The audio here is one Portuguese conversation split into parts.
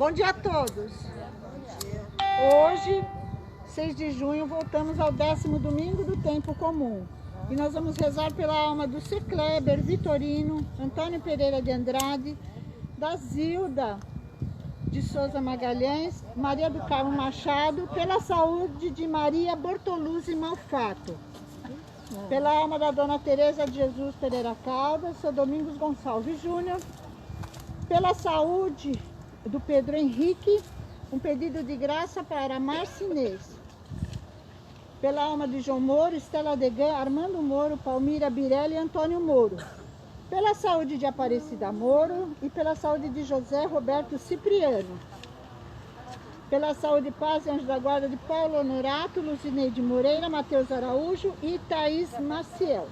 Bom dia a todos. Hoje, 6 de junho, voltamos ao 10º domingo do tempo comum. E nós vamos rezar pela alma do C. Kleber, Vitorino, Antônio Pereira de Andrade, da Zilda de Souza Magalhães, Maria do Carmo Machado, pela saúde de Maria Bortoluzzi Malfato, pela alma da Dona Tereza de Jesus Pereira Caldas, São Domingos Gonçalves Júnior, pela saúde do Pedro Henrique, um pedido de graça para Marcinês, pela alma de João Moro, Estela Degan, Armando Moro, Palmira Birelli e Antônio Moro, pela saúde de Aparecida Moro e pela saúde de José Roberto Cipriano, pela saúde e paz e anjo da guarda de Paulo Honorato, Lucineide Moreira, Matheus Araújo e Thaís Maciel,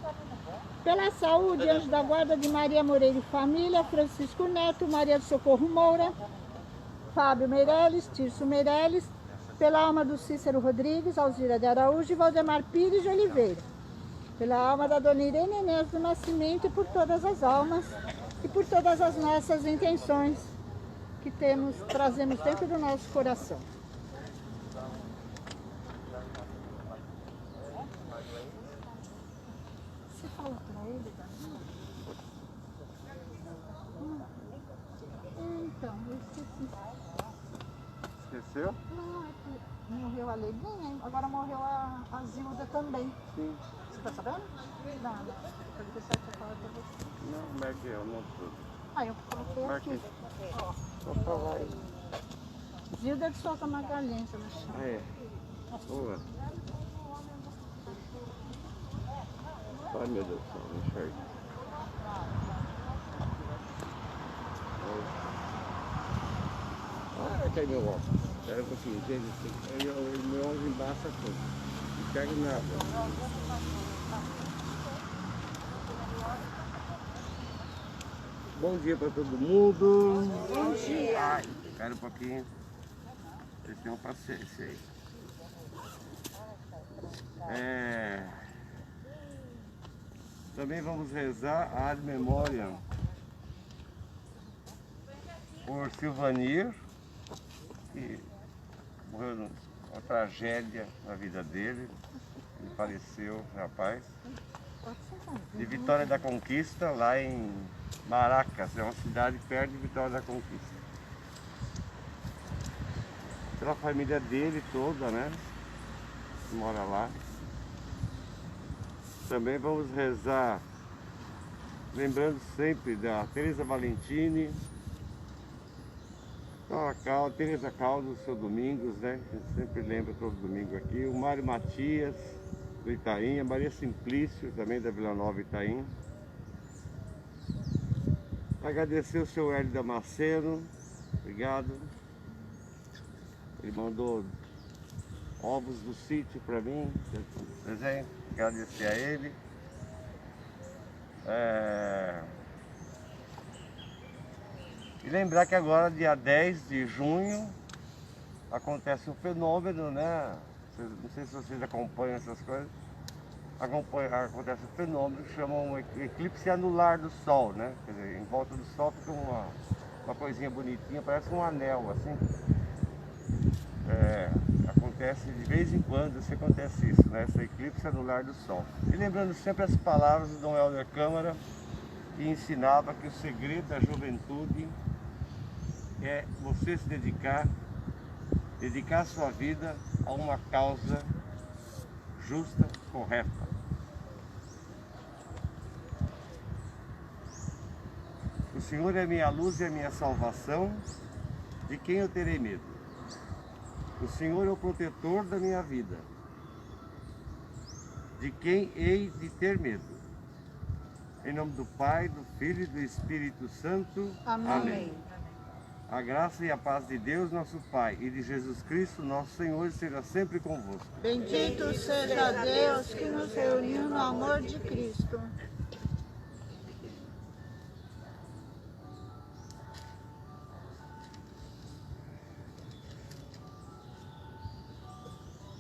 pela saúde e anjo da guarda de Maria Moreira e família, Francisco Neto, Maria do Socorro Moura, Fábio Meirelles, Tirso Meirelles, pela alma do Cícero Rodrigues, Alzira de Araújo e Valdemar Pires de Oliveira, pela alma da Dona Irene Enéas do Nascimento e por todas as almas e por todas as nossas intenções que trazemos dentro do nosso coração. Você fala para ele, Dani? Então, eu esqueci. Esqueceu? Não, é que morreu a Leguinha, agora morreu a Zilda também. Sim. Você tá sabendo? Não, não. Eu vou deixar eu falar pra você. Não, como é que é? Eu não tudo. Ah, eu coloquei aqui. Ó, Vou falar aí. Zilda de Souza Magalhães, ela chama. Ah, é. Boa. Ai, meu Deus do céu, não enxergo. Ah, cai meu óculos. Espera um pouquinho, gente. O meu óculos embaça tudo. Não enxergo nada. Bom dia para todo mundo. Bom dia. Ai, espera um pouquinho. Vocês tenham paciência aí. Também vamos rezar a ad memoriam por Silvanir, que morreu numa tragédia na vida dele. Ele faleceu, rapaz. De Vitória da Conquista, lá em Maracas, é uma cidade perto de Vitória da Conquista. Pela família dele toda, né? Que mora lá. Também vamos rezar, lembrando sempre da Tereza Valentini, a Tereza Caldas, o seu Domingos, né? A gente sempre lembra todo domingo aqui. O Mário Matias, do Itaim, a Maria Simplício, também da Vila Nova Itaim. Agradecer o seu Hélio Damasceno, obrigado. Ele mandou ovos do sítio para mim, desenho, agradecer a ele. E lembrar que agora, dia 10 de junho, acontece um fenômeno, né? Não sei se vocês acompanham essas coisas. Acontece um fenômeno que chama um eclipse anular do Sol, né? Quer dizer, em volta do Sol fica uma coisinha bonitinha, parece um anel, assim. Acontece de vez em quando, acontece isso, né? Esse eclipse anular do Sol. E lembrando sempre as palavras do Dom Helder Câmara, que ensinava que o segredo da juventude é você se dedicar a sua vida a uma causa justa, correta. O Senhor é minha luz e a minha salvação, de quem eu terei medo? O Senhor é o protetor da minha vida, de quem hei de ter medo? Em nome do Pai, do Filho e do Espírito Santo. Amém. Amém. A graça e a paz de Deus, nosso Pai, e de Jesus Cristo, nosso Senhor, esteja sempre convosco. Bendito seja Deus que nos reuniu no amor de Cristo.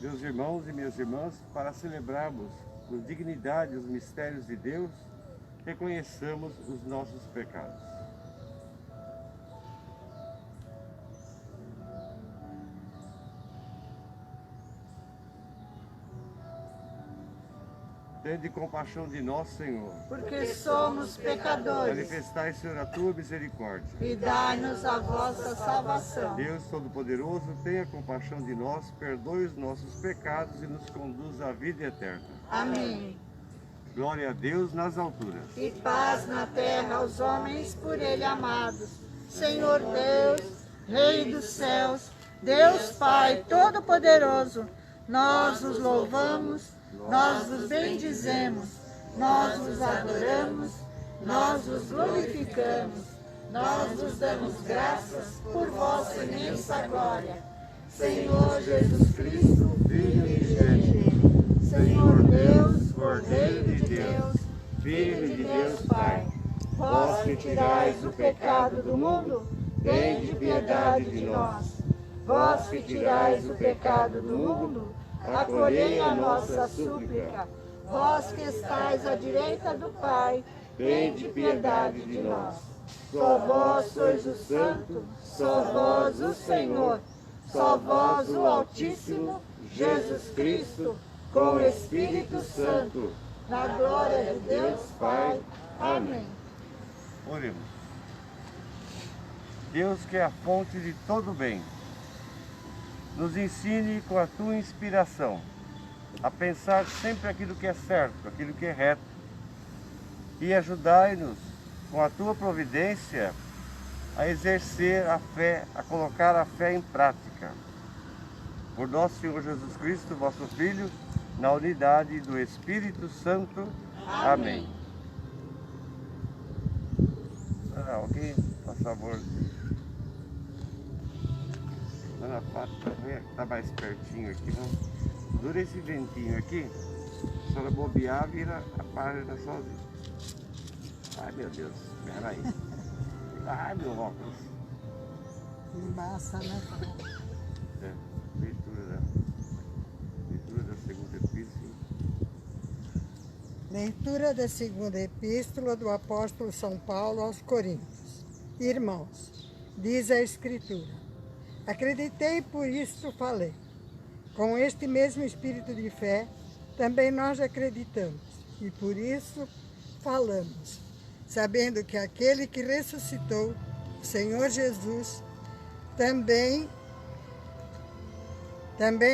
Meus irmãos e minhas irmãs, para celebrarmos com dignidade os mistérios de Deus, reconheçamos os nossos pecados. tende compaixão de nós, Senhor. porque somos pecadores. Manifestai, Senhor, a tua misericórdia. E dai-nos a vossa salvação. Deus Todo-Poderoso, tenha compaixão de nós, perdoe os nossos pecados e nos conduz à vida eterna. Amém. Glória a Deus nas alturas. E paz na terra aos homens por ele amados. Senhor Deus, Rei dos céus, Deus Pai Todo-Poderoso, nós os louvamos, nós os bendizemos, nós os adoramos, nós os glorificamos, nós os damos graças por vossa imensa glória. Senhor Jesus Cristo, Filho unigênito, Senhor Deus, Cordeiro de Deus, Filho de Deus Pai, vós que tirais o pecado do mundo, tende piedade de nós. Vós que tirais o pecado do mundo, acolhei a nossa súplica. Vós que estais à direita do Pai, tende piedade de nós. Só vós sois o Santo, só vós o Senhor, só vós o Altíssimo, Jesus Cristo, com o Espírito Santo, na glória de Deus Pai. Amém. Oremos. Deus, que é a fonte de todo bem, nos ensine com a tua inspiração a pensar sempre aquilo que é certo, aquilo que é reto, e ajudai-nos com a tua providência a exercer a fé, a colocar a fé em prática. Por nosso Senhor Jesus Cristo, vosso Filho, na unidade do Espírito Santo. Amém. Alguém, por favor. Dona Pátria, está mais pertinho aqui, não? Dura esse ventinho aqui, se a senhora bobear, vira a página sozinha. Ai, meu Deus, peraí. Ai, meu óculos. Embaça, né? É, leitura da segunda epístola. Leitura da segunda epístola do apóstolo São Paulo aos Coríntios. Irmãos, diz a Escritura: acreditei, por isso falei. Com este mesmo espírito de fé, também nós acreditamos, e por isso falamos, sabendo que aquele que ressuscitou, o Senhor Jesus, também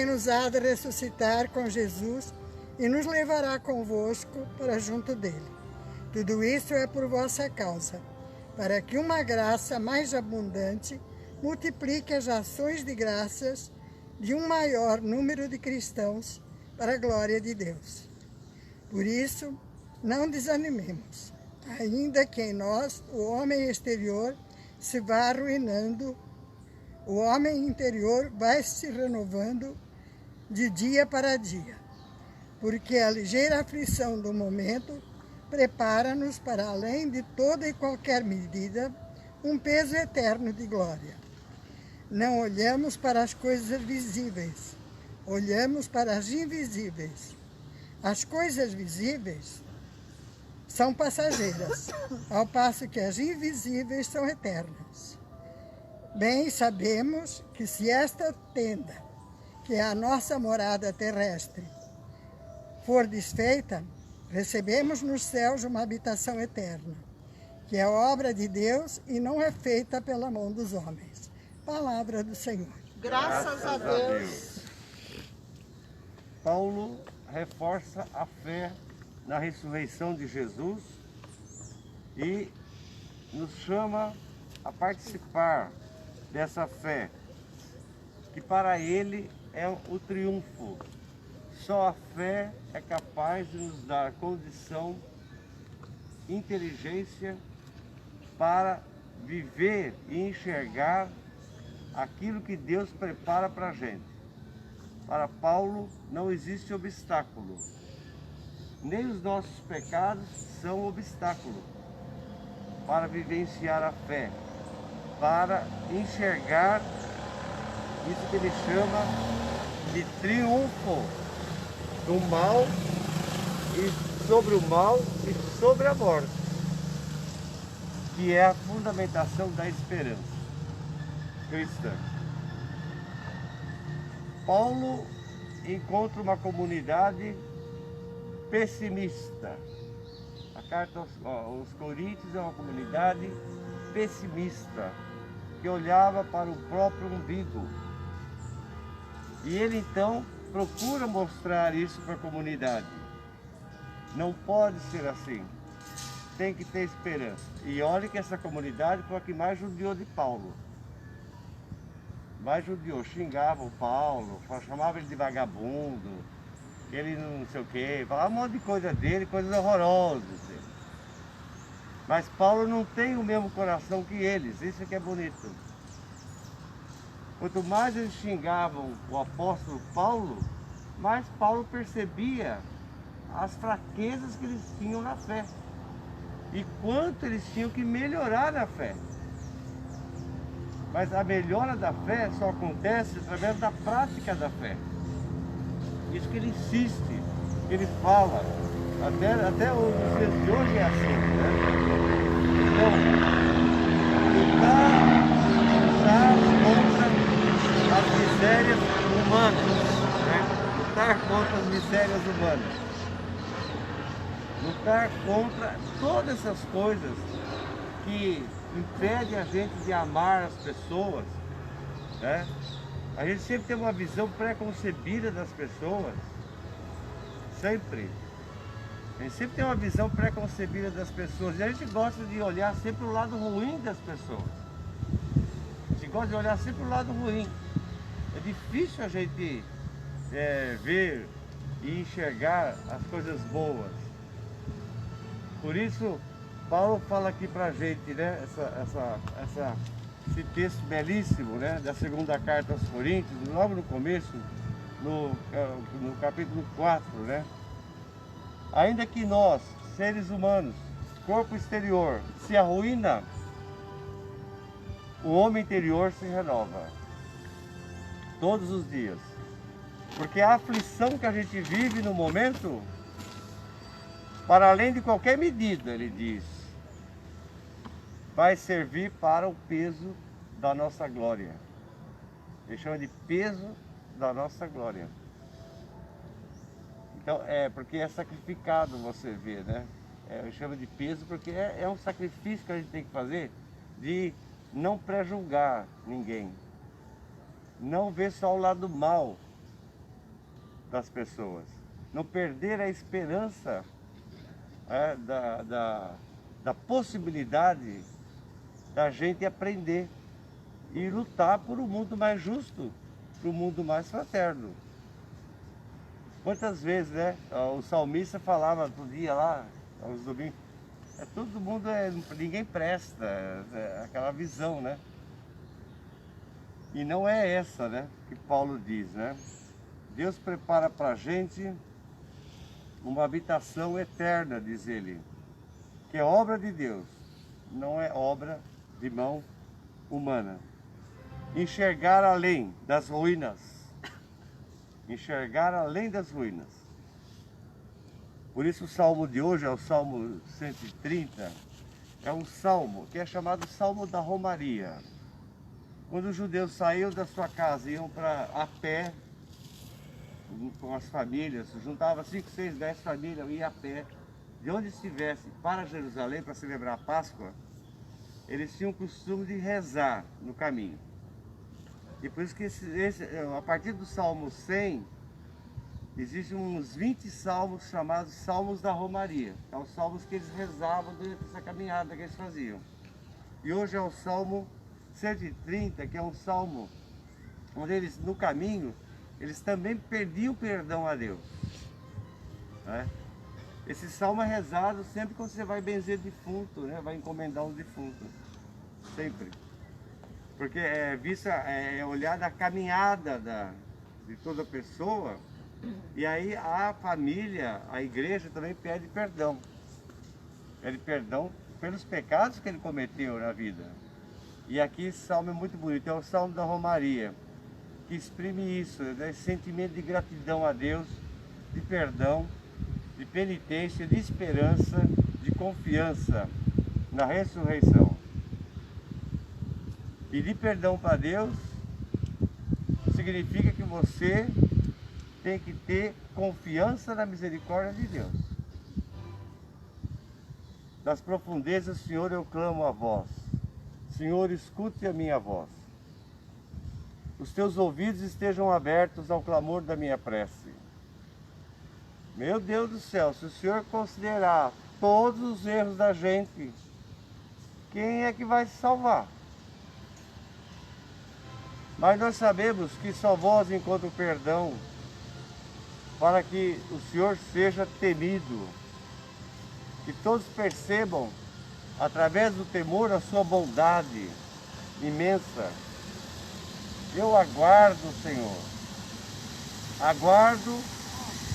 nos há de ressuscitar com Jesus e nos levará convosco para junto dele. Tudo isso é por vossa causa, para que uma graça mais abundante multiplique as ações de graças de um maior número de cristãos para a glória de Deus. Por isso, não desanimemos, ainda que em nós o homem exterior se vá arruinando, o homem interior vai se renovando de dia para dia, porque a ligeira aflição do momento prepara-nos para, além de toda e qualquer medida, um peso eterno de glória. Não olhamos para as coisas visíveis, olhamos para as invisíveis. As coisas visíveis são passageiras, ao passo que as invisíveis são eternas. Bem sabemos que se esta tenda, que é a nossa morada terrestre, for desfeita, recebemos nos céus uma habitação eterna, que é obra de Deus e não é feita pela mão dos homens. Palavra do Senhor. Graças a Deus. Paulo reforça a fé na ressurreição de Jesus e nos chama a participar dessa fé, que para ele é o triunfo. Só a fé é capaz de nos dar condição, inteligência para viver e enxergar aquilo que Deus prepara para a gente. Para Paulo não existe obstáculo, nem os nossos pecados são obstáculo para vivenciar a fé, para enxergar isso que ele chama de triunfo do mal e sobre o mal e sobre a morte, que é a fundamentação da esperança cristã. Paulo encontra uma comunidade pessimista. A carta aos Coríntios é uma comunidade pessimista, que olhava para o próprio umbigo. E ele então procura mostrar isso para a comunidade. Não pode ser assim. Tem que ter esperança. E olha que essa comunidade foi a que mais judiou de Paulo. Mais judiou, xingava o Paulo, chamava ele de vagabundo, ele não sei o quê, falava um monte de coisa dele, coisas horrorosas. Mas Paulo não tem o mesmo coração que eles, isso que é bonito. Quanto mais eles xingavam o apóstolo Paulo, mais Paulo percebia as fraquezas que eles tinham na fé. E quanto eles tinham que melhorar na fé. Mas a melhora da fé só acontece através da prática da fé. Isso que ele insiste, que ele fala. Até os dias de hoje é assim, né? Então, lutar contra as misérias humanas, né? Lutar contra as misérias humanas. Lutar contra todas essas coisas que impedem a gente de amar as pessoas, né? A gente sempre tem uma visão pré-concebida das pessoas, sempre. A gente sempre tem uma visão pré-concebida das pessoas e a gente gosta de olhar sempre o lado ruim das pessoas. A gente gosta de olhar sempre o lado ruim. É difícil a gente ver e enxergar as coisas boas. Por isso, Paulo fala aqui pra gente, né, esse texto belíssimo, né, da segunda carta aos Coríntios, logo no começo, no capítulo 4, né? Ainda que nós, seres humanos, corpo exterior, se arruína, o homem interior se renova todos os dias. Porque a aflição que a gente vive no momento, para além de qualquer medida, ele diz, vai servir para o peso da nossa glória. Ele chama de peso da nossa glória. Então, porque é sacrificado, você vê, né? Eu chamo de peso porque é um sacrifício que a gente tem que fazer de não pré-julgar ninguém. Não ver só o lado mal das pessoas. Não perder a esperança da possibilidade da gente aprender e lutar por um mundo mais justo, por um mundo mais fraterno. Quantas vezes, né, o salmista falava outro dia lá, aos domingos, todo mundo ninguém presta, aquela visão, né? E não é essa, né, que Paulo diz, né? Deus prepara para a gente uma habitação eterna, diz ele, que é obra de Deus, não é obra de mão humana. Enxergar além das ruínas. Enxergar além das ruínas. Por isso o salmo de hoje é o Salmo 130, é um salmo que é chamado Salmo da Romaria. Quando os judeus saíam da sua casa, iam a pé, com as famílias, juntava 5, 6, 10 famílias, ia a pé, de onde estivesse, para Jerusalém, para celebrar a Páscoa, eles tinham o costume de rezar no caminho. E por isso que a partir do Salmo 100, existem uns 20 salmos chamados Salmos da Romaria. São os salmos que eles rezavam durante essa caminhada que eles faziam. E hoje é o Salmo 130, que é um salmo onde eles, no caminho, eles também pediam perdão a Deus. Né? Esse salmo é rezado sempre quando você vai benzer defunto, né? Vai encomendar um defunto. Sempre. Porque é olhar a caminhada de toda pessoa, e aí a família, a igreja também pede perdão. Pede perdão pelos pecados que ele cometeu na vida. E aqui esse salmo é muito bonito, é o Salmo da Romaria, que exprime isso, né? Esse sentimento de gratidão a Deus, de perdão, de penitência, de esperança, de confiança na ressurreição. Pedir perdão para Deus significa que você tem que ter confiança na misericórdia de Deus. Das profundezas, Senhor, eu clamo a vós. Senhor, escute a minha voz. Os teus ouvidos estejam abertos ao clamor da minha prece. Meu Deus do céu, se o Senhor considerar todos os erros da gente, quem é que vai se salvar? Mas nós sabemos que só vós encontra o perdão para que o Senhor seja temido. Que todos percebam, através do temor, a sua bondade imensa. Eu aguardo, Senhor. Aguardo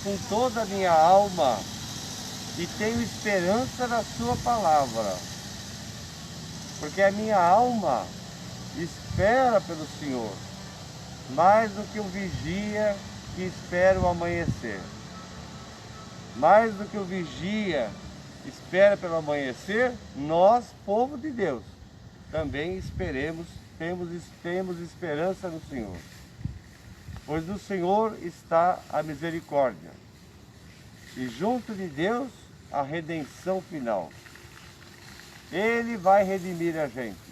com toda a minha alma e tenho esperança na sua palavra. Porque a minha alma espera pelo Senhor, mais do que o vigia que espera o amanhecer. Mais do que o vigia espera pelo amanhecer, nós, povo de Deus, também temos esperança no Senhor. Pois no Senhor está a misericórdia, e junto de Deus a redenção final. Ele vai redimir a gente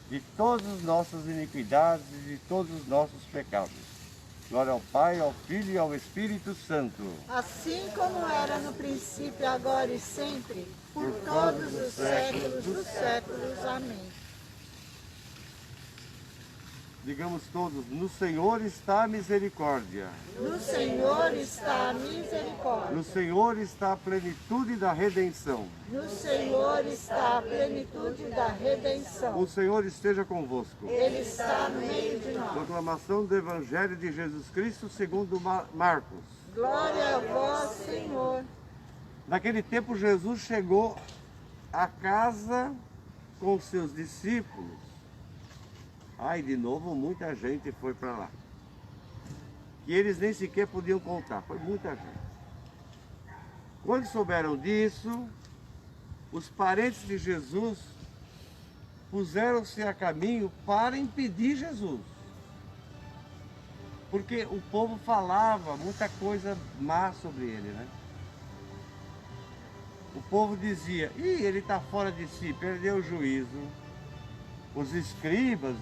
de todas as nossas iniquidades e de todos os nossos pecados. Glória ao Pai, ao Filho e ao Espírito Santo. Assim como era no princípio, agora e sempre, por todos os séculos dos séculos. Amém. Digamos todos, no Senhor está a misericórdia. No Senhor está a misericórdia. No Senhor está a plenitude da redenção. No Senhor está a plenitude da redenção. O Senhor esteja convosco. Ele está no meio de nós. Proclamação do Evangelho de Jesus Cristo segundo Marcos. Glória a vós, Senhor. Naquele tempo Jesus chegou à casa com seus discípulos. Ai, de novo muita gente foi para lá. E eles nem sequer podiam contar, foi muita gente. Quando souberam disso, os parentes de Jesus puseram-se a caminho para impedir Jesus. Porque o povo falava muita coisa má sobre ele, né? O povo dizia, ele está fora de si, perdeu o juízo. Os escribas,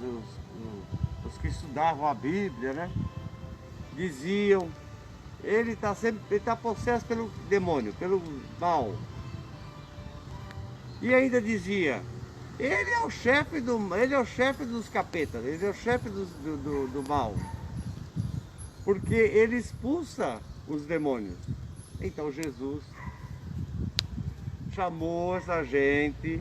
os que estudavam a Bíblia, né? Diziam, ele está possesso pelo demônio, pelo mal. E ainda dizia, ele é o chefe dos capetas, ele é o chefe do mal. Porque ele expulsa os demônios. Então Jesus chamou essa gente,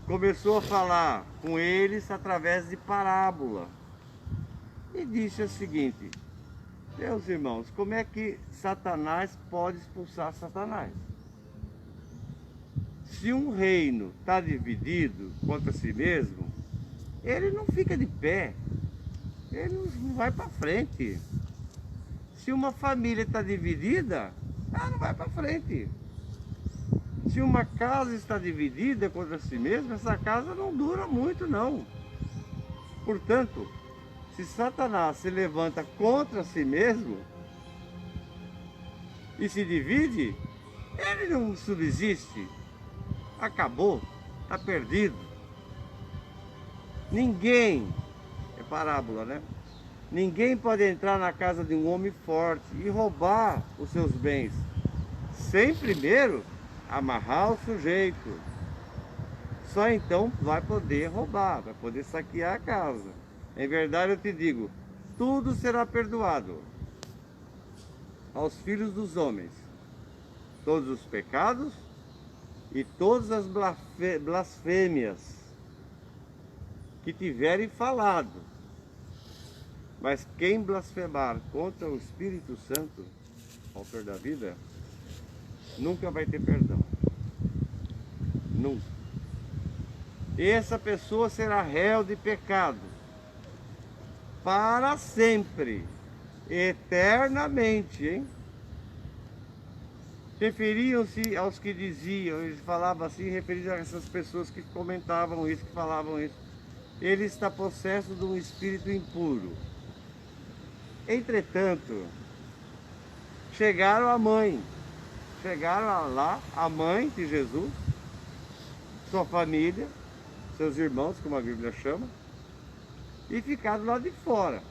começou a falar com eles através de parábola. E disse o seguinte, meus irmãos, como é que Satanás pode expulsar Satanás? Se um reino está dividido contra si mesmo, ele não fica de pé, ele não vai para frente. Se uma família está dividida, ela não vai para frente. Se uma casa está dividida contra si mesma, essa casa não dura muito, não. Portanto, se Satanás se levanta contra si mesmo e se divide, ele não subsiste. Acabou, está perdido. Ninguém, é parábola, né? Ninguém pode entrar na casa de um homem forte e roubar os seus bens, sem primeiro amarrar o sujeito. Só então vai poder roubar, vai poder saquear a casa. Em verdade eu te digo, tudo será perdoado aos filhos dos homens, todos os pecados e todas as blasfêmias que tiverem falado. Mas quem blasfemar contra o Espírito Santo, autor da vida, nunca vai ter perdão. Nunca. Essa pessoa será réu de pecado para sempre, eternamente, hein? Referiam-se aos que diziam, eles falavam assim, referiam a essas pessoas que comentavam isso, que falavam isso. Ele está possesso de um espírito impuro. Entretanto, chegaram lá a mãe de Jesus, sua família, seus irmãos, como a Bíblia chama, e ficaram lá de fora.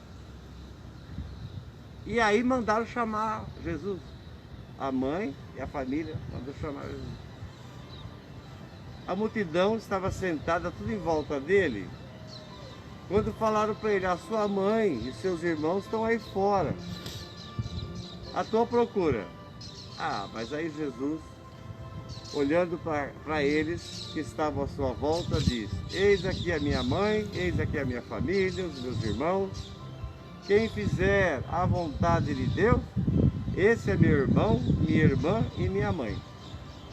E aí mandaram chamar Jesus. A mãe e a família mandaram chamar Jesus. A multidão estava sentada tudo em volta dele. Quando falaram para ele, a sua mãe e seus irmãos estão aí fora, à tua procura. Mas aí Jesus, olhando para eles que estavam à sua volta, disse: eis aqui a minha mãe, eis aqui a minha família, os meus irmãos. Quem fizer a vontade de Deus, esse é meu irmão, minha irmã e minha mãe.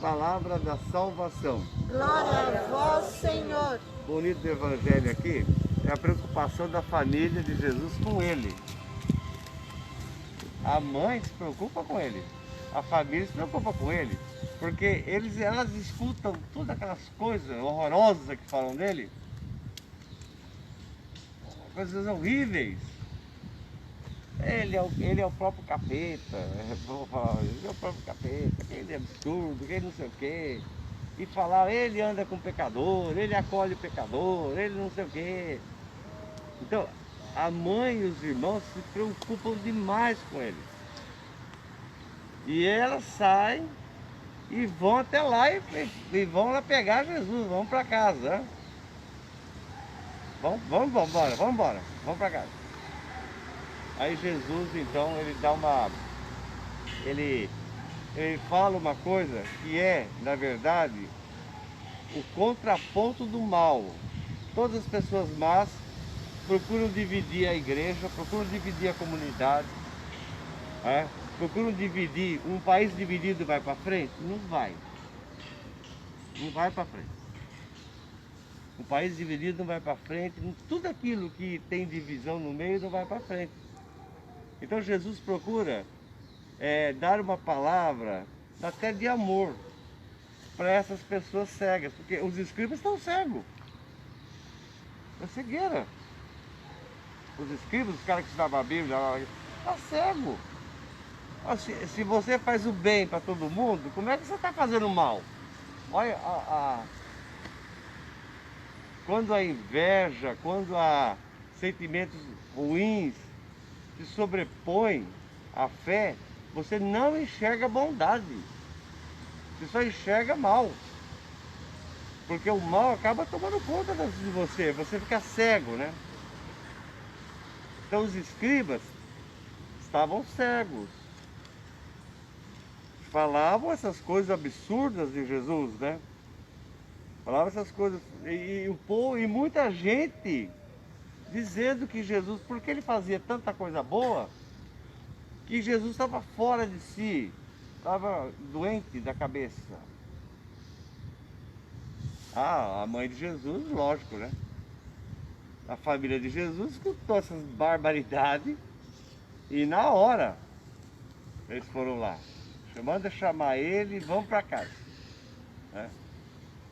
Palavra da salvação. Glória a vós, Senhor. Bonito do evangelho aqui é a preocupação da família de Jesus com ele. A mãe se preocupa com ele, a família se preocupa com ele, porque elas escutam todas aquelas coisas horrorosas que falam dele, coisas horríveis. Ele é o próprio capeta, ele é o próprio capeta, que ele é absurdo, que ele não sei o quê. E falar, ele anda com pecador, ele acolhe pecador, ele não sei o quê. Então, a mãe e os irmãos se preocupam demais com ele. E elas saem e vão até lá e vão lá pegar Jesus, vão para casa. Né? Vamos embora, vamos para casa. Aí Jesus, então, ele fala uma coisa que é, na verdade, o contraponto do mal. Todas as pessoas más procuram dividir a igreja, procuram dividir a comunidade, procuram dividir. Um país dividido vai para frente? Não vai. Não vai para frente. Um país dividido não vai para frente. Tudo aquilo que tem divisão no meio não vai para frente. Então Jesus procura dar uma palavra até de amor para essas pessoas cegas, porque os escribas estão cegos, é cegueira. Os escribas, os caras que estudavam a Bíblia, está cego. Se você faz o bem para todo mundo, como é que você está fazendo mal? Olha, quando a inveja, quando há sentimentos ruins se sobrepõe à fé, você não enxerga bondade, você só enxerga mal, porque o mal acaba tomando conta de você fica cego, né? Então os escribas estavam cegos, falavam essas coisas absurdas de Jesus, né? Falavam essas coisas, e o povo, e muita gente dizendo que Jesus, porque ele fazia tanta coisa boa, que Jesus estava fora de si, estava doente da cabeça. A mãe de Jesus, lógico, né? A família de Jesus escutou essas barbaridades e na hora eles foram lá. Manda chamar ele e vão para casa. Né?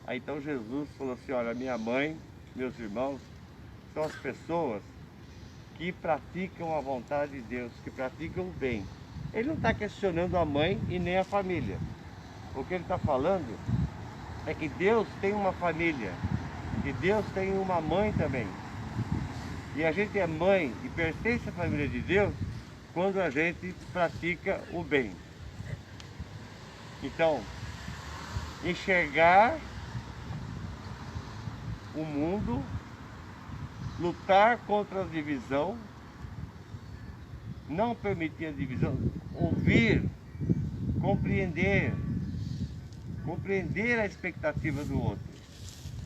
Aí então Jesus falou assim, olha, minha mãe, meus irmãos, são as pessoas que praticam a vontade de Deus, que praticam o bem. Ele não está questionando a mãe e nem a família. O que ele está falando é que Deus tem uma família, que Deus tem uma mãe também. E a gente é mãe e pertence à família de Deus quando a gente pratica o bem. Então, enxergar o mundo, lutar contra a divisão, não permitir a divisão, ouvir, compreender a expectativa do outro,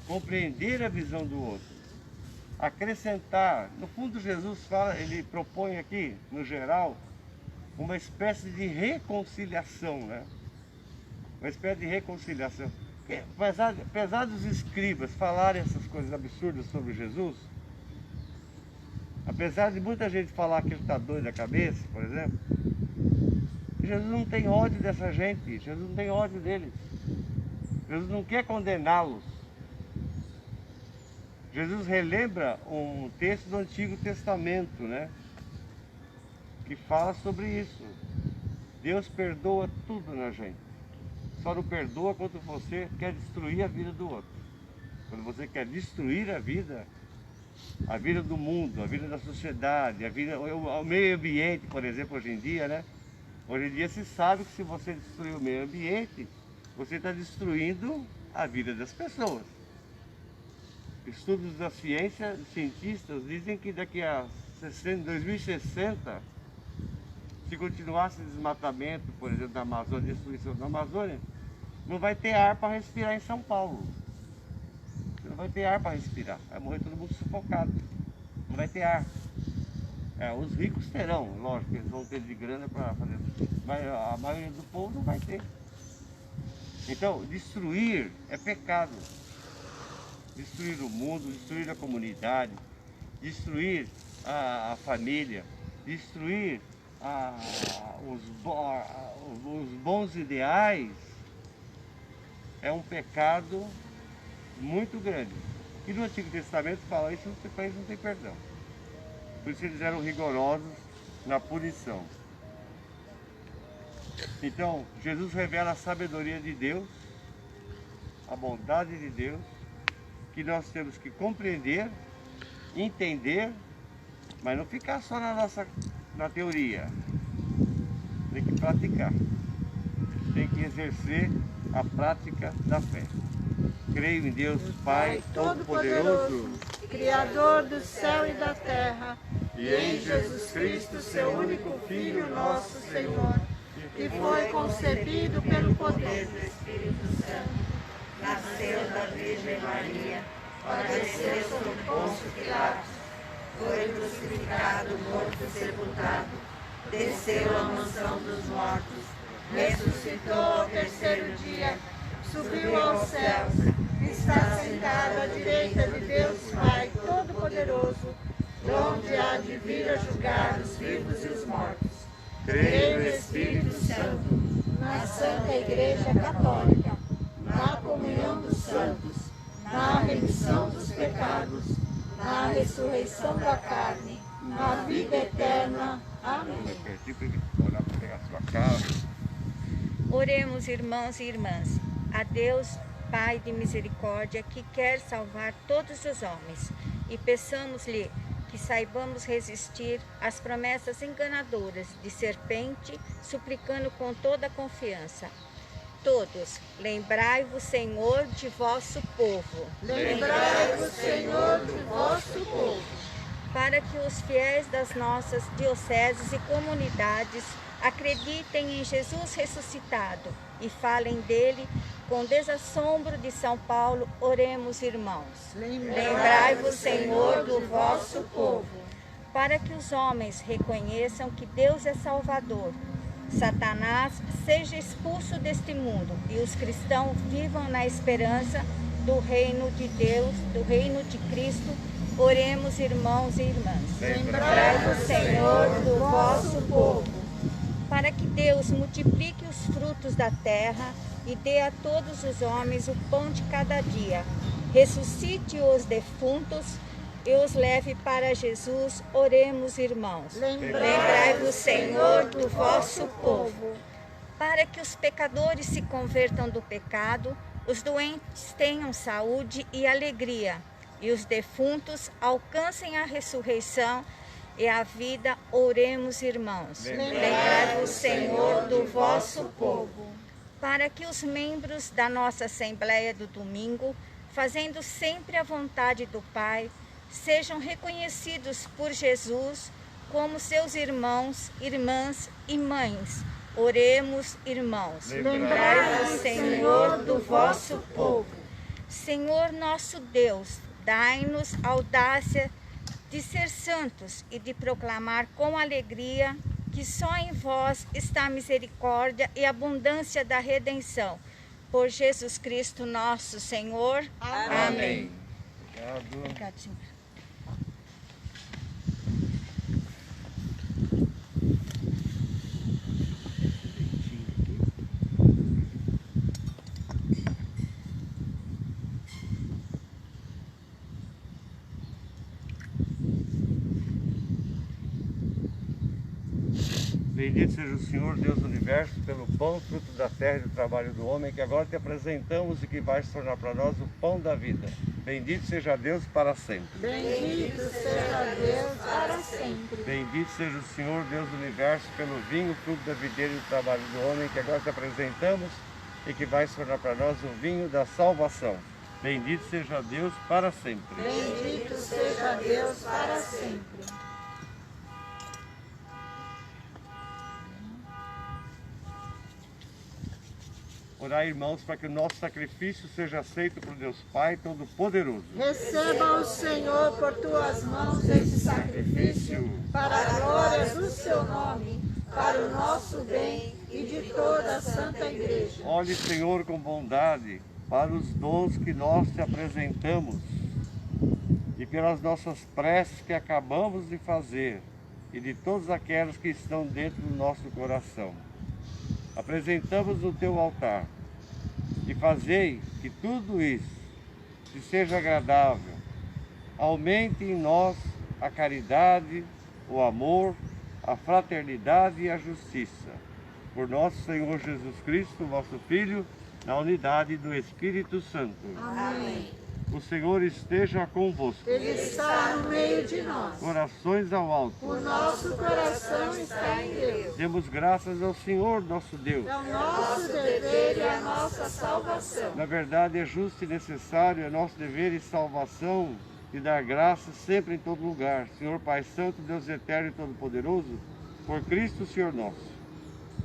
compreender a visão do outro, acrescentar. No fundo, Jesus fala, ele propõe aqui, no geral, uma espécie de reconciliação, né? Uma espécie de reconciliação. Apesar dos escribas falarem essas coisas absurdas sobre Jesus, apesar de muita gente falar que ele está doido da cabeça, por exemplo, Jesus não tem ódio dessa gente, Jesus não tem ódio deles. Jesus não quer condená-los. Jesus relembra um texto do Antigo Testamento, né? que fala sobre isso. Deus perdoa tudo na gente. Só não perdoa quando você quer destruir a vida do outro. Quando você quer destruir a vida do mundo, a vida da sociedade, o meio ambiente, por exemplo, hoje em dia, né? Hoje em dia se sabe que se você destruir o meio ambiente, você está destruindo a vida das pessoas. Estudos da ciência, cientistas dizem que daqui a 2060, se continuasse o desmatamento, por exemplo, da Amazônia, destruição da Amazônia, não vai ter ar para respirar em São Paulo. Você não vai ter ar para respirar, vai morrer todo mundo sufocado. Não vai ter ar. Os ricos terão, lógico, eles vão ter de grana para fazer, mas a maioria do povo não vai ter. Então, destruir é pecado. Destruir o mundo, destruir a comunidade, destruir a família, destruir os bons ideais é um pecado muito grande. E no Antigo Testamento fala isso, no país não tem perdão. Por isso eles eram rigorosos na punição. Então, Jesus revela a sabedoria de Deus, a bondade de Deus, que nós temos que compreender, entender, mas não ficar só na teoria. Tem que praticar. Tem que exercer a prática da fé. Creio em Deus Pai Todo-Poderoso, Criador do céu e da terra, e em Jesus Cristo, seu único Filho, nosso Senhor, que foi concebido pelo poder do Espírito Santo, nasceu da Virgem Maria, padeceu sob Pôncio Pilatos, foi crucificado, morto e sepultado, desceu à mansão dos mortos, ressuscitou ao terceiro dia, subiu aos céus, está sentado à direita de Deus Pai Todo-Poderoso, donde há de vir a julgar os vivos e os mortos. Creio no Espírito Santo, na Santa Igreja Católica, na comunhão dos santos, na remissão dos pecados, na ressurreição da carne, na vida eterna. Amém. Oremos, irmãos e irmãs, a Deus, Pai de misericórdia, que quer salvar todos os homens, e peçamos-lhe que saibamos resistir às promessas enganadoras de serpente, suplicando com toda a confiança. Todos, lembrai-vos, Senhor, de vosso povo. Lembrai-vos, Senhor, de vosso povo. Para que os fiéis das nossas dioceses e comunidades acreditem em Jesus ressuscitado e falem dele com desassombro de São Paulo, oremos, irmãos. Lembrai-vos, Senhor, do vosso povo. Para que os homens reconheçam que Deus é Salvador, Satanás seja expulso deste mundo e os cristãos vivam na esperança do reino de Deus, do reino de Cristo. Oremos, irmãos e irmãs. Lembrai-vos, Senhor, do vosso povo. Para que Deus multiplique os frutos da terra e dê a todos os homens o pão de cada dia. Ressuscite os defuntos e os leve para Jesus. Oremos, irmãos. Lembrai-vos, Senhor, do vosso povo. Para que os pecadores se convertam do pecado, os doentes tenham saúde e alegria, e os defuntos alcancem a ressurreição e a vida, oremos, irmãos. Lembrai-vos, Senhor, do vosso povo. Para que os membros da nossa Assembleia do domingo, fazendo sempre a vontade do Pai, sejam reconhecidos por Jesus como seus irmãos, irmãs e mães. Oremos, irmãos. Lembrai-vos, Senhor, do vosso povo. Senhor nosso Deus, dai-nos audácia de ser santos e de proclamar com alegria que só em vós está a misericórdia e a abundância da redenção. Por Jesus Cristo nosso Senhor. Amém. Obrigado. Senhor. Bendito seja o Senhor, Deus do Universo, pelo pão, fruto da terra e do trabalho do homem, que agora te apresentamos e que vai se tornar para nós o pão da vida. Bendito seja Deus para sempre. Bendito seja Deus para sempre. Bendito seja o Senhor, Deus do Universo, pelo vinho, fruto da videira e do trabalho do homem, que agora te apresentamos e que vai se tornar para nós o vinho da salvação. Bendito seja Deus para sempre. Bendito seja Deus para sempre. Orar, irmãos, para que o nosso sacrifício seja aceito por Deus Pai Todo-Poderoso. Receba o Senhor por tuas mãos este sacrifício para a glória do seu nome, para o nosso bem e de toda a Santa Igreja. Olhe, Senhor, com bondade para os dons que nós te apresentamos e pelas nossas preces que acabamos de fazer e de todas aquelas que estão dentro do nosso coração. Apresentamos no teu altar e fazei que tudo isso te seja agradável. Aumente em nós a caridade, o amor, a fraternidade e a justiça. Por nosso Senhor Jesus Cristo, vosso Filho, na unidade do Espírito Santo. Amém. O Senhor esteja convosco. Ele está no meio de nós. Corações ao alto. O nosso coração está em Deus. Demos graças ao Senhor, nosso Deus. É o nosso dever e a nossa salvação. Na verdade, é justo e necessário, é nosso dever e salvação e dar graças sempre em todo lugar. Senhor Pai Santo, Deus eterno e todo-poderoso, por Cristo, Senhor nosso.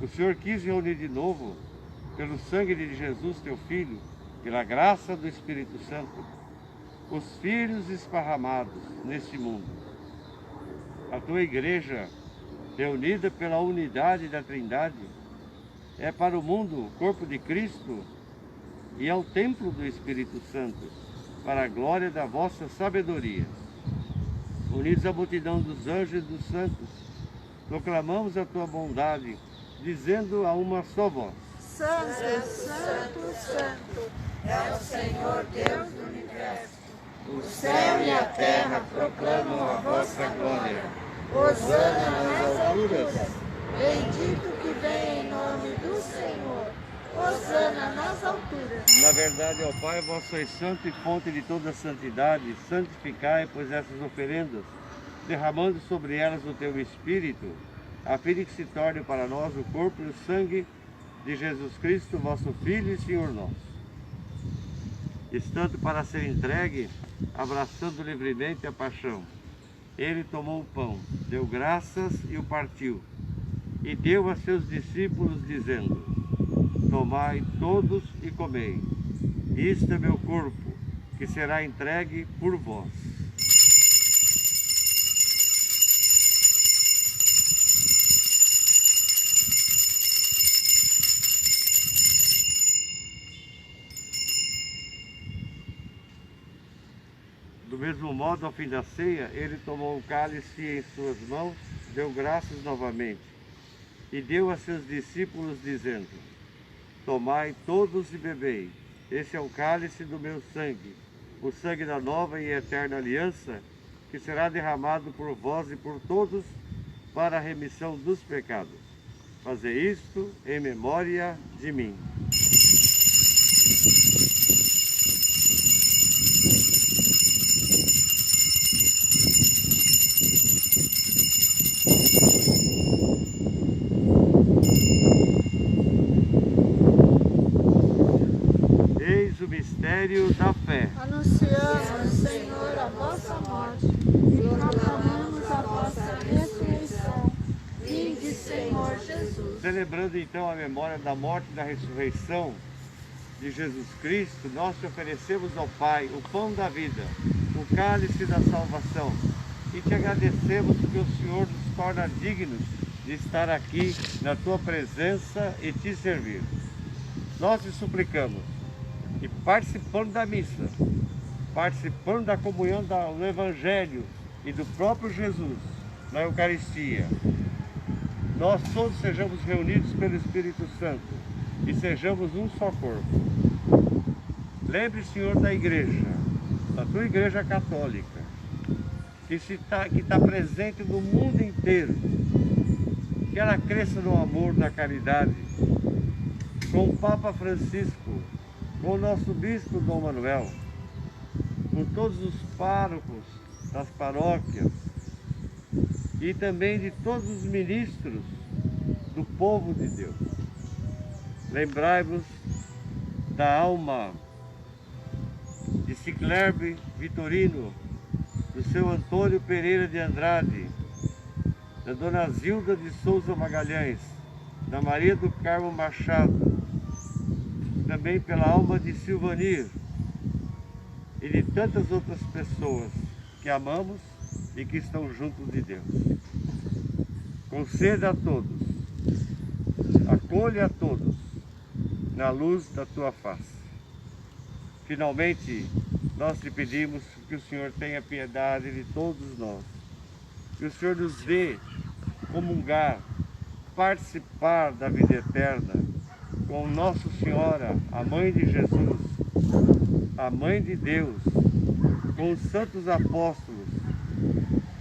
O Senhor quis reunir de novo, pelo sangue de Jesus, teu Filho, pela graça do Espírito Santo, os filhos esparramados neste mundo. A tua igreja, reunida pela unidade da Trindade, é para o mundo o corpo de Cristo e é o templo do Espírito Santo, para a glória da vossa sabedoria. Unidos à multidão dos anjos e dos santos, proclamamos a tua bondade, dizendo a uma só voz: Santo, Santo, Santo, é o Senhor Deus do Universo. o céu e a terra proclamam a vossa glória. Hosana nas alturas. Bendito que vem em nome do Senhor. Hosana nas alturas. Na verdade, ó Pai, vós sois santo e fonte de toda santidade. Santificai, pois, essas oferendas, derramando sobre elas o teu Espírito, a fim de que se torne para nós o corpo e o sangue de Jesus Cristo, vosso Filho e Senhor nosso. Estando para ser entregue, abraçando livremente a paixão, ele tomou o pão, deu graças e o partiu, e deu a seus discípulos, dizendo: tomai todos e comei, isto é meu corpo, que será entregue por vós. Do mesmo modo, ao fim da ceia, ele tomou o cálice em suas mãos, deu graças novamente, e deu a seus discípulos, dizendo: tomai todos e bebei, esse é o cálice do meu sangue, o sangue da nova e eterna aliança, que será derramado por vós e por todos para a remissão dos pecados. Fazei isto em memória de mim. Eis o mistério da fé. Anunciamos, Senhor, a vossa morte e proclamamos a vossa ressurreição. Vinde, Senhor Jesus. Celebrando então a memória da morte e da ressurreição de Jesus Cristo, nós te oferecemos ao Pai o pão da vida, o cálice da salvação, e te agradecemos porque o Senhor nos torna dignos de estar aqui na tua presença e te servir. Nós te suplicamos que, participando da missa, participando da comunhão do Evangelho e do próprio Jesus na Eucaristia, nós todos sejamos reunidos pelo Espírito Santo e sejamos um só corpo. Lembre, Senhor, da igreja, da tua igreja católica, que está presente no mundo inteiro, que ela cresça no amor, na caridade, com o Papa Francisco, com o nosso Bispo Dom Manuel, com todos os párocos das paróquias e também de todos os ministros do povo de Deus. Lembrai-vos da alma de Ciclerbe Vitorino, do seu Antônio Pereira de Andrade, da Dona Zilda de Souza Magalhães, da Maria do Carmo Machado, também pela alma de Silvanir e de tantas outras pessoas que amamos e que estão juntos de Deus. Conceda a todos, acolha a todos na luz da tua face. Finalmente, nós te pedimos que o Senhor tenha piedade de todos nós, que o Senhor nos dê comungar, participar da vida eterna com Nossa Senhora, a Mãe de Jesus, a Mãe de Deus, com os santos apóstolos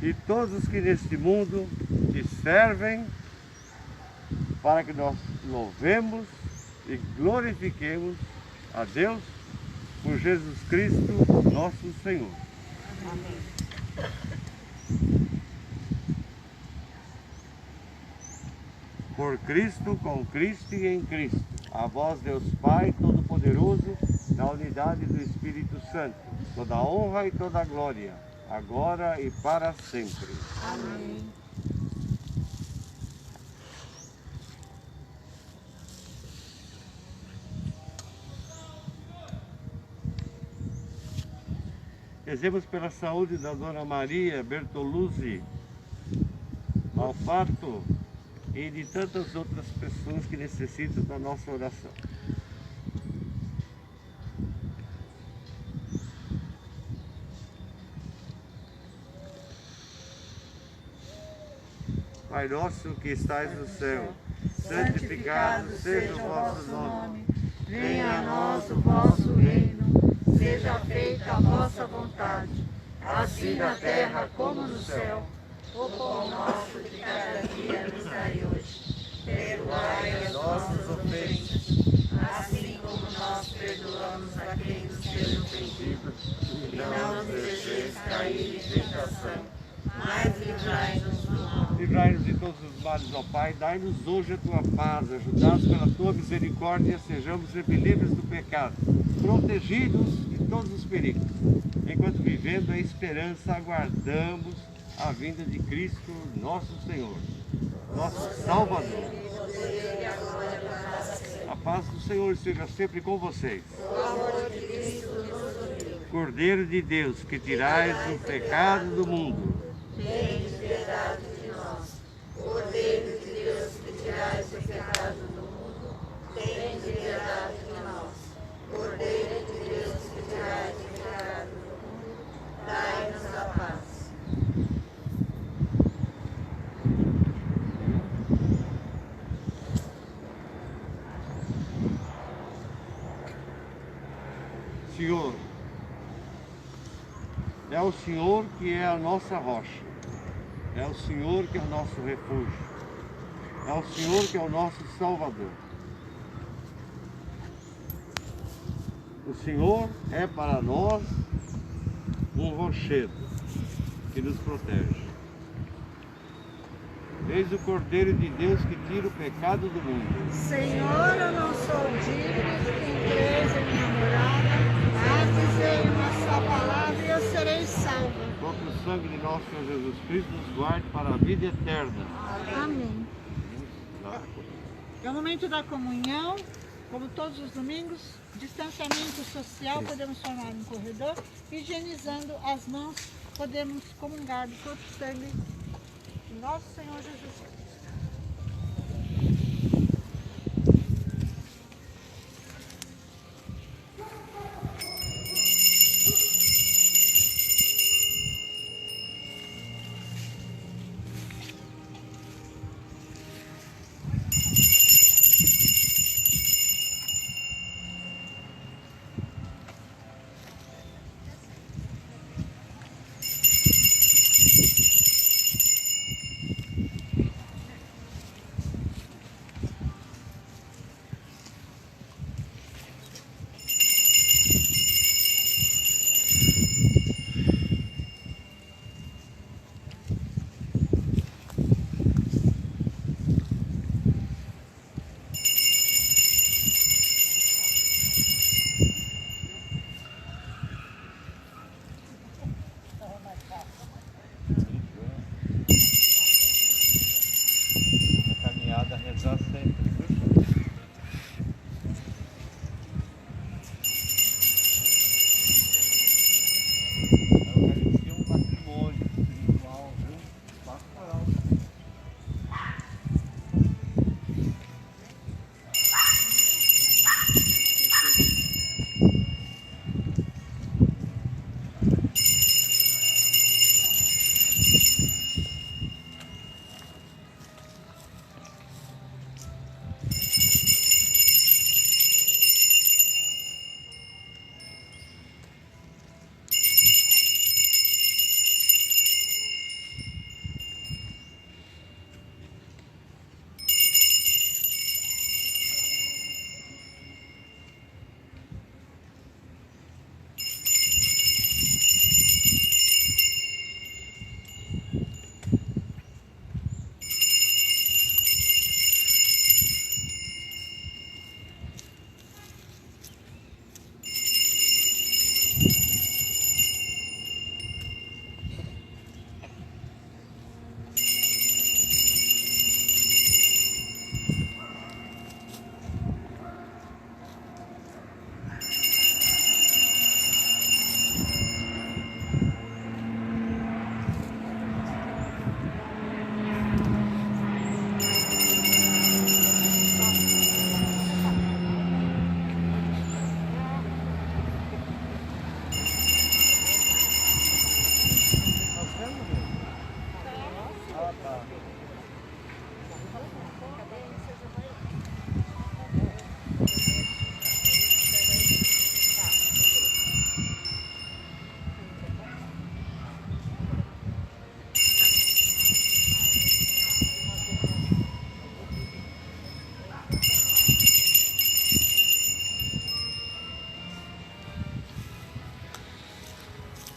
e todos os que neste mundo te servem, para que nós louvemos e glorifiquemos a Deus por Jesus Cristo, nosso Senhor. Amém. Por Cristo, com Cristo e em Cristo, a vós Deus Pai Todo-Poderoso, na unidade do Espírito Santo, toda honra e toda glória, agora e para sempre. Amém. Rezemos pela saúde da Dona Maria Bertoluzzi Malfato e de tantas outras pessoas que necessitam da nossa oração. Pai nosso que estais no céu, santificado seja o vosso nome. Venha a nós o vosso reino, seja feita a vossa vontade, assim na terra como no céu. O pão nosso de cada dia nos dai hoje. Perdoai as nossas ofensas, assim como nós perdoamos a quem nos tem ofendido. E não nos deixeis cair em tentação, mas livrai-nos do mal. Livrai-nos de todos os males, ó Pai, dai-nos hoje a tua paz, ajudados pela tua misericórdia, sejamos sempre livres do pecado, protegidos de todos os perigos. Enquanto vivendo a esperança, aguardamos a vinda de Cristo, nosso Senhor, nosso Salvador. A paz do Senhor esteja sempre com vocês. Cordeiro de Deus, que tirais o pecado do mundo, Tende piedade de nós. Cordeiro de Deus, que tirais o pecado do mundo, tende piedade de nós. Cordeiro de Deus, que tirais o pecado do mundo, dai-nos a paz. Senhor, é o Senhor que é a nossa rocha, é o Senhor que é o nosso refúgio, é o Senhor que é o nosso Salvador. O Senhor é para nós um rochedo que nos protege. Eis o Cordeiro de Deus que tira o pecado do mundo. Senhor, eu não sou digno de que entreis em minha morada, mas dizei uma só palavra e eu serei salva. O próprio sangue de nosso Senhor Jesus Cristo nos guarde para a vida eterna. Amém. É o momento da comunhão, como todos os domingos, distanciamento social, podemos formar um corredor, higienizando as mãos, podemos comungar do corpo e sangue de nosso Senhor Jesus Cristo.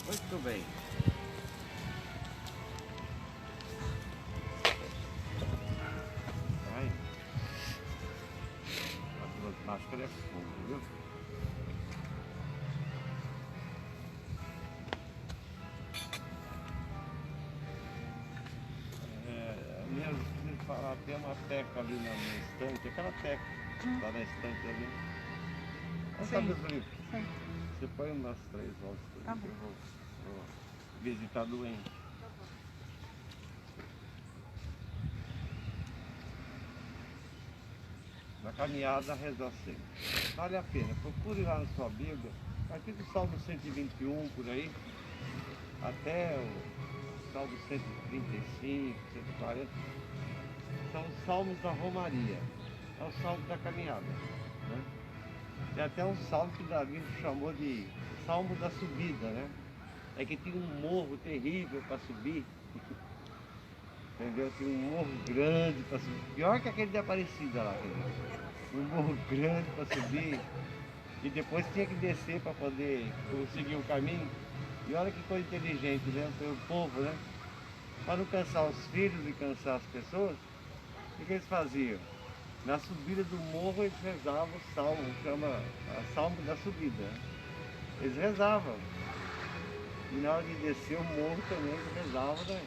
Muito bem. Vai. A máscara é fogo, viu? Tem uma teca ali na estante, aquela teca lá na estante ali. Olha sabe os livros? Sim. Você põe umas 3 voltas, Tá bom. eu vou visitar doente. Na caminhada reza assim. Vale a pena, procure lá na sua Bíblia, a partir do Salmo 121 por aí, até o Salmo 135, 140, são os salmos da Romaria, é o salmo da caminhada, né? Tem até um salmo que Davi chamou de Salmo da Subida, né? É que tinha um morro terrível para subir, entendeu? Tinha um morro grande para subir, pior que aquele de Aparecida lá, entendeu? Um morro grande para subir, e depois tinha que descer para poder conseguir o caminho. E olha que coisa inteligente, né? O povo, né? Para não cansar os filhos e cansar as pessoas, o que eles faziam? Na subida do morro eles rezavam o salmo, chama Salmo da Subida. Eles rezavam. E na hora de descer o morro também eles rezavam, né?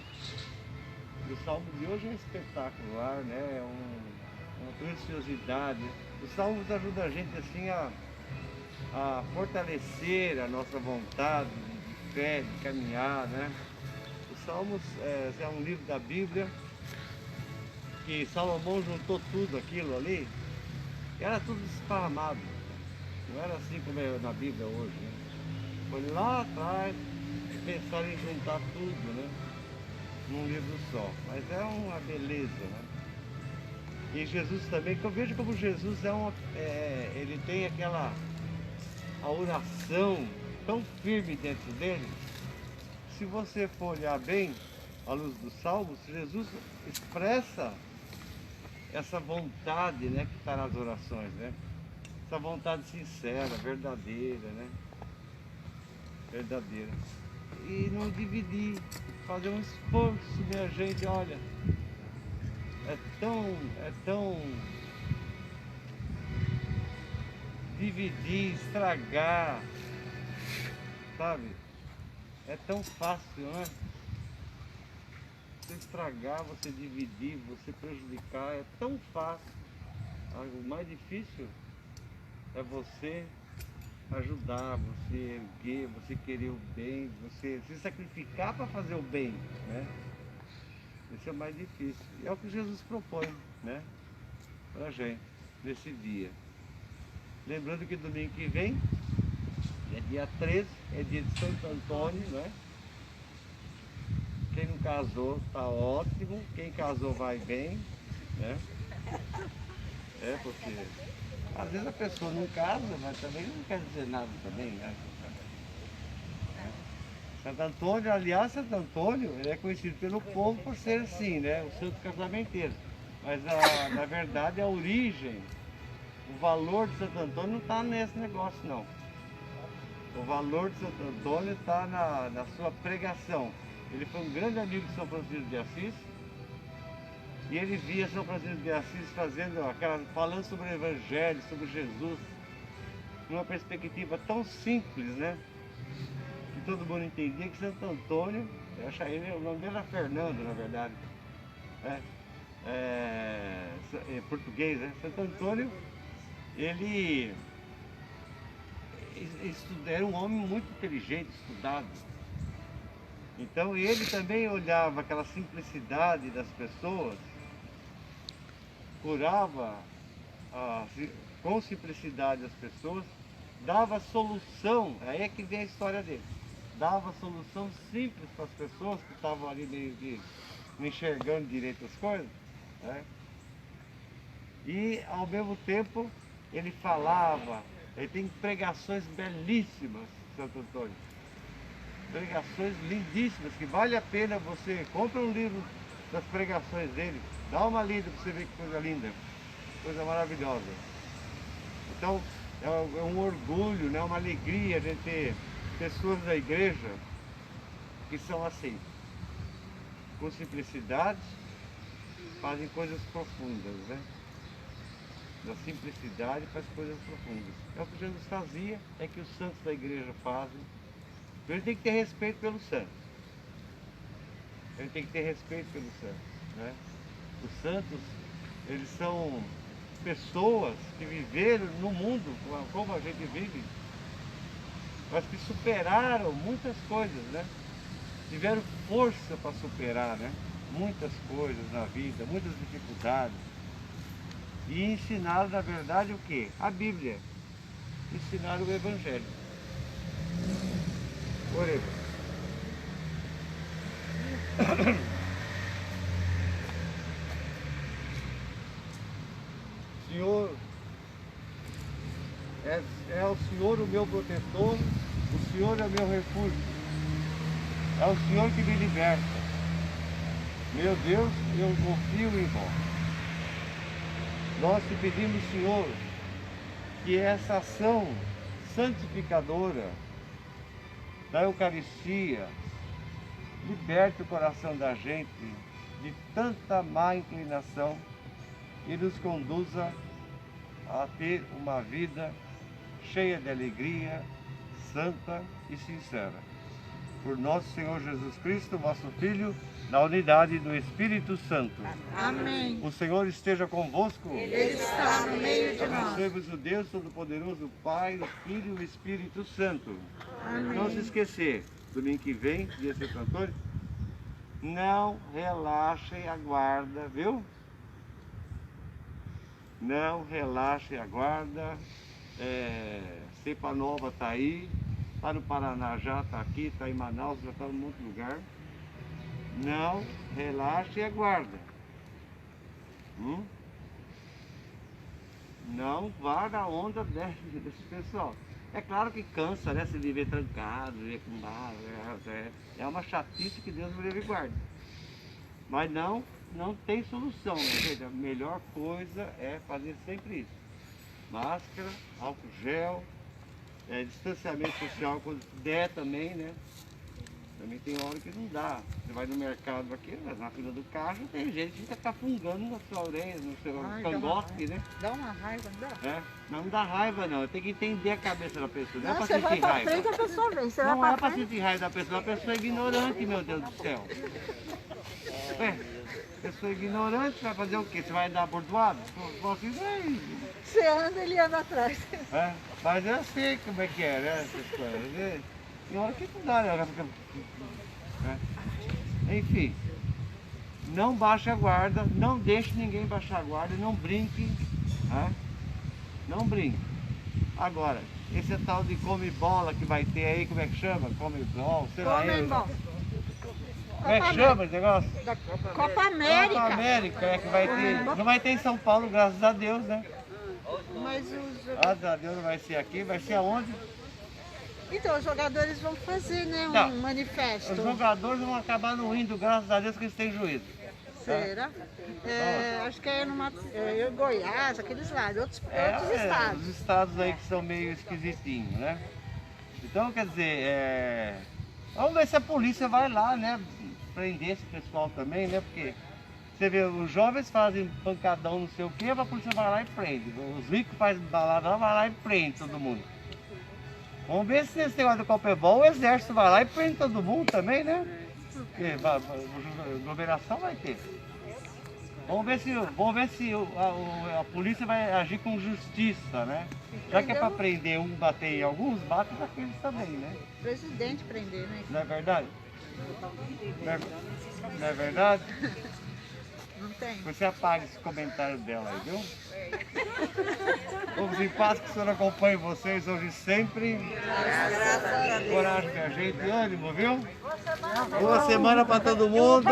E o salmo de hoje é espetacular, né? É uma preciosidade. Os salmos ajudam a gente assim a fortalecer a nossa vontade de fé, de caminhar, né? Os salmos é um livro da Bíblia que Salomão juntou tudo aquilo ali, era tudo esparramado, não era assim como é na Bíblia hoje, né? Foi lá atrás pensaram em juntar tudo, né, num livro só, mas é uma beleza, né? E Jesus também, que eu vejo como Jesus ele tem a oração tão firme dentro dele. Se você for olhar bem à luz dos Salmos, Jesus expressa essa vontade, né, que está nas orações, né? Essa vontade sincera, verdadeira, né? Verdadeira. E não dividir, fazer um esforço, minha gente, olha. É tão dividir, estragar, sabe? É tão fácil, não é? Você estragar, você dividir, você prejudicar, é tão fácil. O mais difícil é você ajudar, você erguer, você querer o bem, você se sacrificar para fazer o bem, né? Esse é o mais difícil. E é o que Jesus propõe, né? Pra gente, nesse dia. Lembrando que domingo que vem, é dia 13, é dia de Santo Antônio, né? Quem não casou, tá ótimo. Quem casou vai bem, né? Porque às vezes a pessoa não casa, mas também não quer dizer nada também, né? Santo Antônio, aliás, Santo Antônio, ele é conhecido pelo povo por ser assim, né? O santo casamenteiro. Mas na verdade a origem, o valor de Santo Antônio não está nesse negócio não. O valor de Santo Antônio está na sua pregação. Ele foi um grande amigo de São Francisco de Assis. E ele via São Francisco de Assis falando sobre o Evangelho, sobre Jesus, numa perspectiva tão simples, né? Que todo mundo entendia que Santo Antônio, o nome dele era Fernando, na verdade, português, né? Santo Antônio, ele era um homem muito inteligente, estudado. Então ele também olhava aquela simplicidade das pessoas, curava com simplicidade as pessoas, dava solução, aí é que vem a história dele, dava solução simples para as pessoas que estavam ali meio que não enxergando direito as coisas, né? E ao mesmo tempo ele falava, ele tem pregações belíssimas, Santo Antônio, pregações lindíssimas, que vale a pena você compra um livro das pregações dele, dá uma lida para você ver que coisa linda, coisa maravilhosa. Então é um orgulho, né? Uma alegria de ter pessoas da igreja que são assim, com simplicidade, fazem coisas profundas, né? Da simplicidade faz coisas profundas. É o que Jesus fazia, é que os santos da igreja fazem. Então ele tem que ter respeito pelos santos. Ele tem que ter respeito pelos santos, né? Os santos, eles são pessoas que viveram no mundo como a gente vive, mas que superaram muitas coisas, né? Tiveram força para superar, né? Muitas coisas na vida, muitas dificuldades. E ensinaram, na verdade, o quê? A Bíblia. Ensinaram o Evangelho. Oremos. Senhor, é o Senhor o meu protetor, o Senhor é o meu refúgio, é o Senhor que me liberta. Meu Deus, eu confio em vós. Nós te pedimos, Senhor, que essa ação santificadora da Eucaristia liberte o coração da gente de tanta má inclinação e nos conduza a ter uma vida cheia de alegria, santa e sincera. Por nosso Senhor Jesus Cristo, vosso Filho, na unidade do Espírito Santo. Amém. O Senhor esteja convosco. Ele está no meio de nós. Abençoe-vos o Deus Todo-Poderoso, o Pai, o Filho e o Espírito Santo. Amém. Não se esquecer, domingo que vem, dia de Santo Antônio, não relaxe e aguarda, viu? Não relaxe e aguarda. Cepa Nova está aí, está no Paraná já, está aqui, está em Manaus, já está em um monte de lugar. Não relaxe e aguarda. Não vá na onda desse pessoal. É claro que cansa, né? Se viver trancado, viver com nada, é uma chatice que Deus me livre e guarde. Mas não tem solução, né? A melhor coisa é fazer sempre isso. Máscara, álcool gel, distanciamento social quando der também, né? Também tem hora que não dá. Você vai no mercado aqui, na fila do carro, tem gente que fica cafungando na sua orelha, no seu cangote, né? Dá uma raiva, não dá? Não dá raiva não, tem que entender a cabeça da pessoa, não é pra Você vai sentir pra raiva. frente, a pessoa vem. Você Não vai é pra pra frente. sentir raiva da pessoa, a pessoa é ignorante, meu Deus do céu. Pessoa ignorante vai fazer o quê? Você vai dar bordoado? Você anda, ele anda atrás. Mas eu sei como é que é, né? Essas coisas, né? Tem hora que não dá, né? Enfim, não baixe a guarda, não deixe ninguém baixar a guarda, não brinque, não brinque. Agora, esse tal de come bola que vai ter aí, como é que chama? Come bola, sei lá. Como é que chama esse negócio? Da Copa América. Copa América, que vai ter. Não vai ter em São Paulo, graças a Deus, né? Mas os, Graças a Deus não vai ser aqui, vai ser aonde? então, os jogadores vão fazer, né, um Não, manifesto. Os jogadores vão acabar não indo, graças a Deus que eles têm juízo. Será? Acho que é em Goiás, aqueles lá, outros estados. Os estados aí que são meio esquisitinhos, né? Então, quer dizer, vamos ver se a polícia vai lá, né? Prender esse pessoal também, né? Porque você vê, os jovens fazem pancadão, não sei o quê, a polícia vai lá e prende. Os ricos fazem balada, vai lá e prende todo mundo. Vamos ver se nesse negócio do Copebol o exército vai lá e prende todo mundo também, né? Porque aglomeração vai ter. Vamos ver se a polícia vai agir com justiça, né? Já que é para prender um, bater em alguns, bate naqueles também, né? Presidente prender, né? Não é verdade? Não é verdade? Não tem. Você apaga esse comentário dela aí, viu? Vamos em paz, que o Senhor acompanhe vocês hoje e sempre. Coragem, minha gente, ânimo, viu? Boa semana para todo mundo.